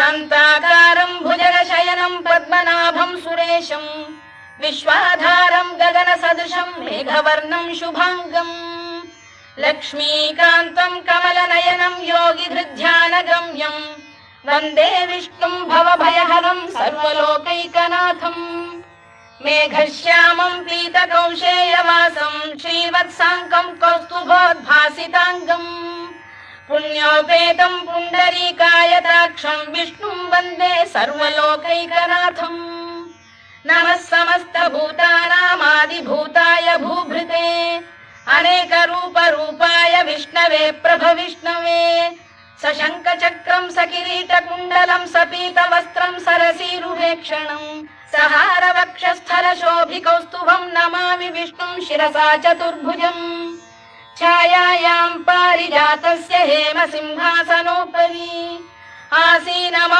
शान्ताकारं भुजगशयनं पद्मनाभं सुरेशं विश्वाधारं गगनसदृशं मेघवर्णं शुभांगं लक्ष्मीकान्तं कमलनयनं योगिधृध्यानगम्यं वन्दे विष्णुं भवभयहरं सर्वलोकैकनाथं मेघश्यामं पीतकौशेयवासं श्रीवत्साङ्कं कौस्तुभोद्भासिताङ्गम् पुण्योपेतं पुण्डरीकायताक्षं विष्णुं वन्दे सर्वलोकैकनाथम् नमः समस्तभूतानामादिभूताय भूभृते अनेकरूपरूपाय विष्णवे प्रभविष्णवे सशङ्खचक्रं सकिरीटकुण्डलं सपीतवस्त्रं सरसीरुहेक्षणं सहारवक्षस्थलशोभिकौस्तुभं नमामि विष्णुं शिरसा चतुर्भुजम् छायायां पारिजातस्य हेमसिंहासनोपरि आसीनम्